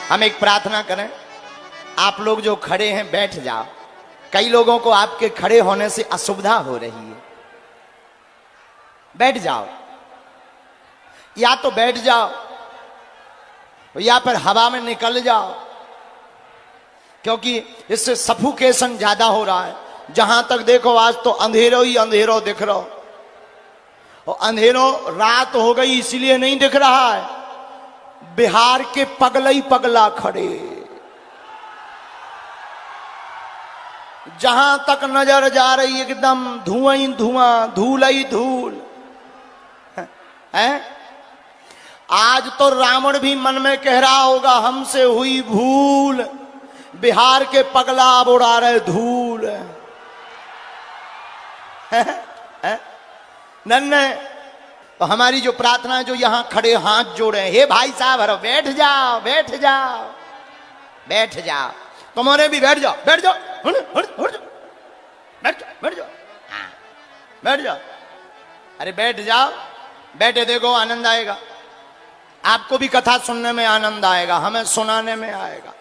हम एक प्रार्थना करें। आप लोग जो खड़े हैं बैठ जाओ। कई लोगों को आपके खड़े होने से असुविधा हो रही है। बैठ जाओ, या तो बैठ जाओ या फिर हवा में निकल जाओ, क्योंकि इससे सफोकेशन ज्यादा हो रहा है। जहां तक देखो आज तो अंधेरो ही अंधेरो दिख रहा हो, और अंधेरो रात हो गई इसलिए नहीं दिख रहा है। बिहार के पगला ही पगला खड़े, जहां तक नजर जा रही एकदम धुआं ही धुआं, धूल ही धूल है। आज तो रावण भी मन में कह रहा होगा हमसे हुई भूल, बिहार के पगला अब उड़ा रहे धूल है? नन्हे तो हमारी जो प्रार्थना है, जो यहां खड़े हाथ जोड़े, हे भाई साहब हरो बैठ जाओ बैठ जाओ बैठ जाओ। तुम्हारे भी बैठ जाओ बैठ जाओ बैठ जाओ बैठ जाओ, हाँ बैठ जाओ। अरे बैठ जाओ, बैठे देखो आनंद आएगा। आपको भी कथा सुनने में आनंद आएगा, हमें सुनाने में आएगा।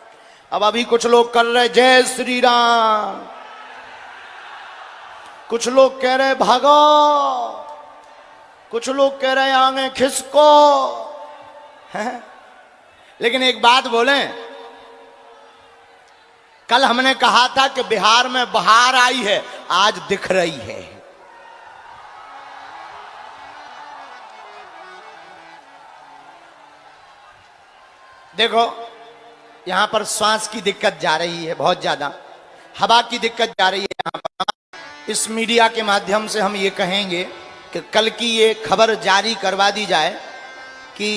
अब अभी कुछ लोग कर रहे जय श्री राम, कुछ लोग कह रहे भागो, कुछ लोग कह रहे आगे खिसको है। लेकिन एक बात बोले, कल हमने कहा था कि बिहार में बहार आई है, आज दिख रही है। देखो यहां पर श्वास की दिक्कत जा रही है, बहुत ज्यादा हवा की दिक्कत जा रही है। यहां पर इस मीडिया के माध्यम से हम ये कहेंगे कि कल की ये खबर जारी करवा दी जाए कि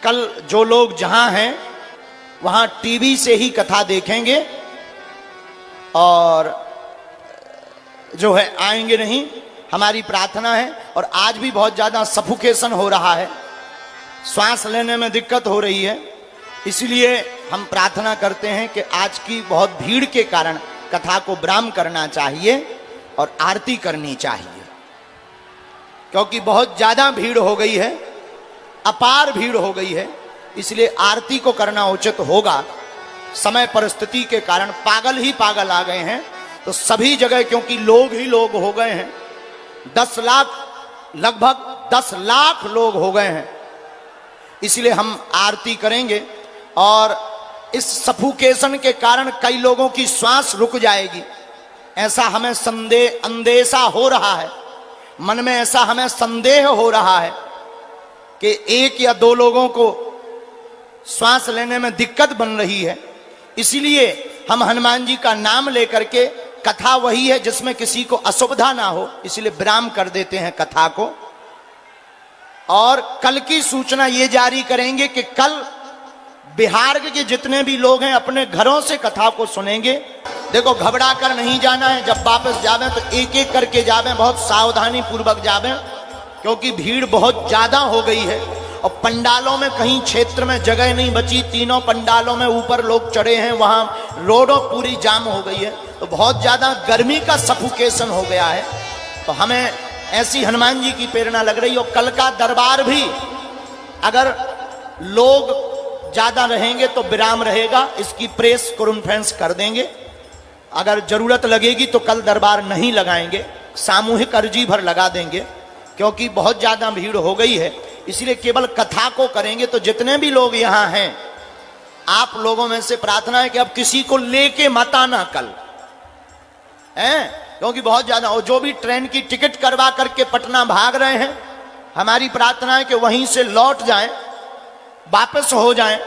कल जो लोग जहां हैं वहां टीवी से ही कथा देखेंगे और जो है आएंगे नहीं। हमारी प्रार्थना है। और आज भी बहुत ज्यादा सफोकेशन हो रहा है, श्वास लेने में दिक्कत हो रही है, इसलिए हम प्रार्थना करते हैं कि आज की बहुत भीड़ के कारण कथा को विराम करना चाहिए और आरती करनी चाहिए, क्योंकि बहुत ज्यादा भीड़ हो गई है, अपार भीड़ हो गई है, इसलिए आरती को करना उचित होगा। समय परिस्थिति के कारण पागल ही पागल आ गए हैं, तो सभी जगह क्योंकि लोग ही लोग हो गए हैं, 10 लाख लगभग 10 लाख लोग हो गए हैं, इसलिए हम आरती करेंगे। और इस सफोकेशन के कारण कई लोगों की श्वास रुक जाएगी, ऐसा हमें अंदेशा हो रहा है, मन में ऐसा हमें संदेह हो रहा है कि 1 या 2 लोगों को श्वास लेने में दिक्कत बन रही है। इसलिए हम हनुमान जी का नाम लेकर के, कथा वही है जिसमें किसी को असुविधा ना हो, इसलिए विराम कर देते हैं कथा को। और कल की सूचना ये जारी करेंगे कि कल बिहार के जितने भी लोग हैं अपने घरों से कथा को सुनेंगे। देखो घबरा कर नहीं जाना है, जब वापस जावे तो एक एक करके जावे, बहुत सावधानी पूर्वक जावे, क्योंकि भीड़ बहुत ज्यादा हो गई है। और पंडालों में कहीं क्षेत्र में जगह नहीं बची, तीनों पंडालों में ऊपर लोग चढ़े हैं, वहां रोडों पूरी जाम हो गई है, तो बहुत ज्यादा गर्मी का सफोकेशन हो गया है। तो हमें ऐसी हनुमान जी की प्रेरणा लग रही है। और कल का दरबार भी अगर लोग ज्यादा रहेंगे तो विराम रहेगा, इसकी प्रेस कॉन्फ्रेंस कर देंगे। अगर जरूरत लगेगी तो कल दरबार नहीं लगाएंगे, सामूहिक अर्जी भर लगा देंगे, क्योंकि बहुत ज्यादा भीड़ हो गई है, इसलिए केवल कथा को करेंगे। तो जितने भी लोग यहां हैं, आप लोगों में से प्रार्थना है कि अब किसी को लेके मत आना कल हैं, क्योंकि बहुत ज्यादा। और जो भी ट्रेन की टिकट करवा करके पटना भाग रहे हैं, हमारी प्रार्थना है कि वहीं से लौट जाएं, वापस हो जाएं।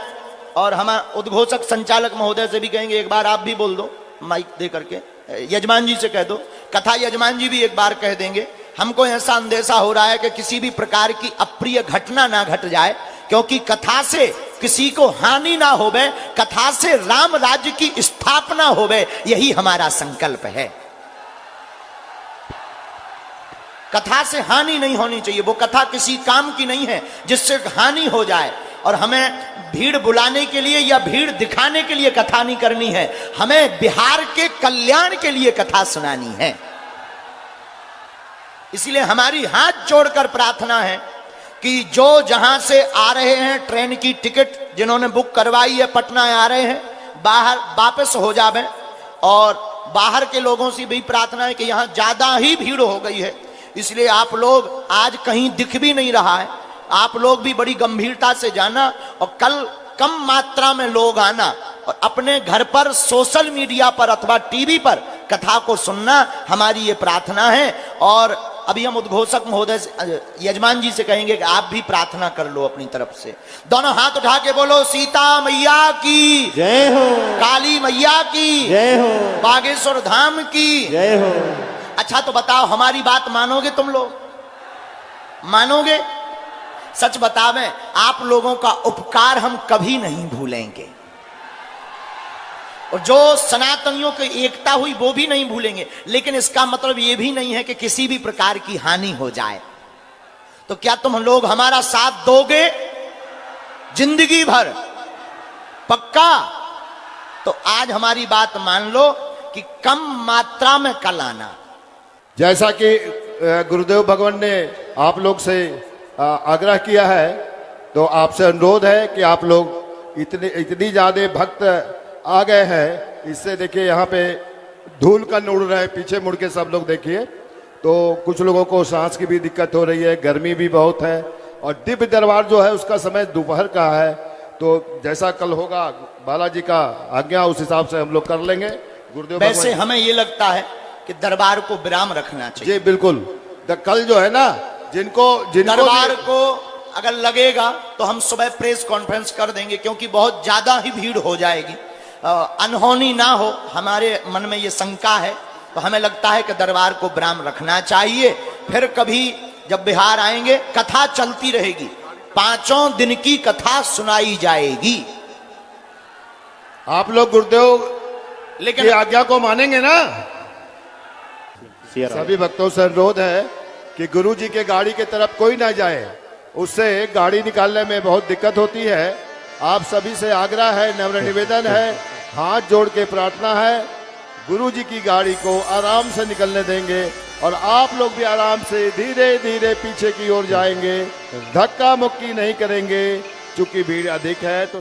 और हम उद्घोषक संचालक महोदय से भी कहेंगे, एक बार आप भी बोल दो माइक दे करके, यजमान जी से कह दो, कथा यजमान जी भी एक बार कह देंगे। हमको ऐसा अंदेशा हो रहा है कि किसी भी प्रकार की अप्रिय घटना ना घट जाए, क्योंकि कथा से किसी को हानि ना होवे, कथा से राम राज्य की स्थापना होवे, यही हमारा संकल्प है। कथा से हानि नहीं होनी चाहिए, वो कथा किसी काम की नहीं है जिससे हानि हो जाए। और हमें भीड़ बुलाने के लिए या भीड़ दिखाने के लिए कथा नहीं करनी है, हमें बिहार के कल्याण के लिए कथा सुनानी है। इसलिए हमारी हाथ जोड़कर प्रार्थना है कि जो जहां से आ रहे हैं ट्रेन की टिकट जिन्होंने बुक करवाई है पटना आ रहे हैं, बाहर वापस हो जावे। और बाहर के लोगों से भी प्रार्थना है कि यहाँ ज्यादा ही भीड़ हो गई है, इसलिए आप लोग आज कहीं दिख भी नहीं रहा है, आप लोग भी बड़ी गंभीरता से जाना और कल कम मात्रा में लोग आना और अपने घर पर सोशल मीडिया पर अथवा टीवी पर कथा को सुनना, हमारी ये प्रार्थना है। और अभी हम उद्घोषक महोदय यजमान जी से कहेंगे कि आप भी प्रार्थना कर लो अपनी तरफ से। दोनों हाथ उठा के बोलो, सीता मैया की जय हो, काली मैया की जय हो, बागेश्वर धाम की जय हो। अच्छा तो बताओ, हमारी बात मानोगे तुम लोग? मानोगे? सच बतावें, आप लोगों का उपकार हम कभी नहीं भूलेंगे, और जो सनातनियों की एकता हुई वो भी नहीं भूलेंगे। लेकिन इसका मतलब ये भी नहीं है कि किसी भी प्रकार की हानि हो जाए। तो क्या तुम लोग हमारा साथ दोगे जिंदगी भर? पक्का? तो आज हमारी बात मान लो कि कम मात्रा में कल आना। जैसा कि गुरुदेव भगवान ने आप लोग से आग्रह किया है, तो आपसे अनुरोध है कि आप लोग इतनी ज्यादा भक्त आ गए हैं, इससे देखिए यहाँ पे धूल का उड़ रहा है, पीछे मुड़ के सब लोग देखिए। तो कुछ लोगों को सांस की भी दिक्कत हो रही है, गर्मी भी बहुत है, और दिव्य दरबार जो है उसका समय दोपहर का है। तो जैसा कल होगा बालाजी का आज्ञा, उस हिसाब से हम लोग कर लेंगे। गुरुदेव वैसे हमें ये लगता है कि दरबार को विराम रखना चाहिए। जी बिल्कुल। कल जो है ना, जिनको दरबार को अगर लगेगा तो हम सुबह प्रेस कॉन्फ्रेंस कर देंगे, क्योंकि बहुत ज्यादा ही भीड़ हो जाएगी, अनहोनी ना हो, हमारे मन में ये शंका है। तो हमें लगता है कि दरबार को विराम रखना चाहिए। फिर कभी जब बिहार आएंगे कथा चलती रहेगी, 5 दिन की कथा सुनाई जाएगी। आप लोग गुरुदेव लेकिन आज्ञा को मानेंगे ना? सभी भक्तों से अनुरोध है कि गुरु जी के गाड़ी के तरफ कोई ना जाए, उससे गाड़ी निकालने में बहुत दिक्कत होती है। आप सभी से आग्रह है, नम्र निवेदन है, हाथ जोड़ के प्रार्थना है, गुरु जी की गाड़ी को आराम से निकलने देंगे और आप लोग भी आराम से धीरे धीरे पीछे की ओर जाएंगे, धक्का मुक्की नहीं करेंगे, चूंकि भीड़ अधिक है। तो